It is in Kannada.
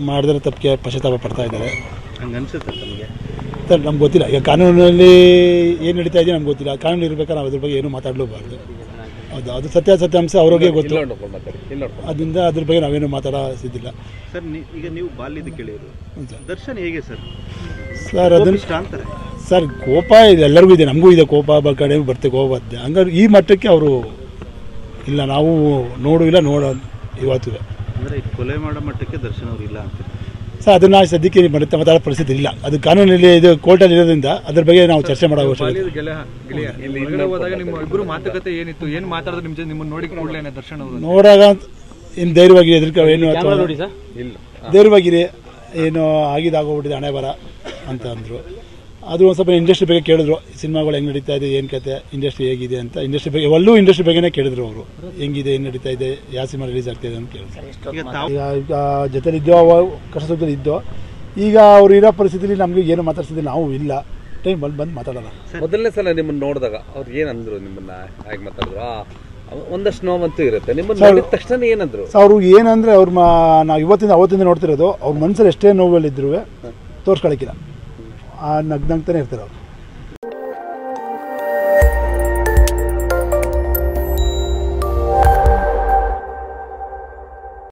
ಮಾಡಿದ್ರೆ ತಪ್ಪಿಗೆ ಪಶ್ಚಾತ್ತಾಪ ಪಡ್ತಾ ಇದ್ದಾರೆ. ಹಂಗೆ ಅನ್ಸುತ್ತೆ ನಮಗೆ ಸರ್, ನಮ್ಗೆ ಗೊತ್ತಿಲ್ಲ. ಈಗ ಕಾನೂನಲ್ಲಿ ಏನು ನಡೀತಾ ಇದೆ ನಮ್ಗೆ ಗೊತ್ತಿಲ್ಲ. ಕಾನೂನು ಇರಬೇಕಾದ್ರೆ ನಾವು ಅದ್ರ ಬಗ್ಗೆ ಏನು ಮಾತಾಡಲೂಬಾರ್ದು. ಹೌದು, ಅದು ಸತ್ಯಾಸತ್ಯಾಂಶ ಅವ್ರಿಗೆ ಗೊತ್ತು. ಅದರಿಂದ ಅದ್ರ ಬಗ್ಗೆ ನಾವೇನು ಮಾತಾಡೋದಿಲ್ಲ. ಸರ್, ಈಗ ನೀವು ಬಾಲ್ಯದ ಕೇಳಿದ್ರು ದರ್ಶನ್ ಹೇಗೆ ಸರ್? ಸರ್, ಅದನ್ನು ಸರ್ ಕೋಪ ಇದೆ, ಎಲ್ಲರಿಗೂ ಇದೆ, ನಮಗೂ ಇದೆ ಕೋಪ. ಕಡೆ ಬರ್ತೇ ಕೋಪ ಬರ್ತದೆ. ಹಂಗಾದ್ರೆ ಈ ಮಟ್ಟಕ್ಕೆ ಅವರು ಇಲ್ಲ, ನಾವು ನೋಡುವಿಲ್ಲ, ಇವತ್ತು ಅಂದರೆ ಕೊಲೆ ಮಾಡೋ ಮಟ್ಟಕ್ಕೆ ದರ್ಶನ್ ಅವರು ಇಲ್ಲ ಅಂತ ಸರ್. ಅದನ್ನು ಸದ್ಯಕ್ಕೆ ಮಾತಾಡೋ ಪರಿಸ್ಥಿತಿ ಇಲ್ಲ. ಅದು ಕಾನೂನಲ್ಲಿ ಇದು ಕೋರ್ಟಲ್ಲಿ ಇರೋದ್ರಿಂದ ಅದ್ರ ಬಗ್ಗೆ ನಾವು ಚರ್ಚೆ ಮಾಡೋ ಅವಶ್ಯಕತೆ. ನೋಡಾಗ ಏನು ಧೈರ್ಯವಾಗಿ ಏನು ಧೈರ್ಯವಾಗಿರಿ, ಏನು ಆಗಿದ್ದಾಗೋಗ್ಬಿಟ್ಟಿದೆ ಹಣೆ ಬರ ಅಂತ ಅಂದರು. ಅದು ಒಂದು ಸ್ವಲ್ಪ ಇಂಡಸ್ಟ್ರಿ ಬಗ್ಗೆ ಕೇಳಿದ್ರು, ಸಿನಿಮಾಗಳು ಹೆಂಗೆ ನಡೀತಾ ಇದೆ, ಏನು ಕತೆ, ಇಂಡಸ್ಟ್ರಿ ಹೇಗಿದೆ ಅಂತ. ಇಂಡಸ್ಟ್ರಿ ಬಗ್ಗೆ ಒಳ್ಳು ಇಂಡಸ್ಟ್ರಿ ಬಗ್ಗೆನೇ ಕೇಳಿದ್ರು ಅವರು, ಹೆಂಗಿದೆ, ಏನು ನಡೀತಾ ಇದೆ, ಯಾವ ಸಿನಿಮಾ ರಿಲೀಸ್ ಆಗ್ತಾಯಿದೆ ಅಂತ ಕೇಳಿದ್ರು. ಈಗ ಜೊತೆಲಿದ್ದೋ, ಕಷ್ಟ ಸುಖದಲ್ಲಿ ಇದ್ದೋ. ಈಗ ಅವ್ರು ಇರೋ ಪರಿಸ್ಥಿತಿಲಿ ನಮಗೆ ಏನು ಮಾತಾಡ್ಸಿದ್ರೆ ನಾವು ಇಲ್ಲ, ಟೈಮ್ ಬಂದು ಮಾತಾಡೋಣ. ಮೊದಲನೇ ಸಲ ನಿಮ್ಮನ್ನು ನೋಡಿದಾಗ ಅವ್ರು ಏನಂದ್ರು, ನಿಮ್ಮನ್ನ ಹೇಗೆ ಮಾತಾಡಿದ್ರು? ಒಂದಷ್ಟು ನೋವಂತೂ ಇರುತ್ತೆ. ನಿಮ್ಮನ್ನು ನೋಡಿದ ತಕ್ಷಣ ಏನಂದ್ರು ಅವರು? ಏನಂದರೆ ನಾವು ಅವತ್ತಿಂದ ನೋಡ್ತಿರೋದು, ಅವ್ರ ಮನಸ್ಸಲ್ಲಿ ಎಷ್ಟೇ ನೋವಲ್ಲಿದ್ರೂ ತೋರಿಸ್ಕೊಳಕ್ಕಿಲ್ಲ, ನಗ್ನಗ್ತಾನೆ ಇರ್ತಾರೆ ಅವರು.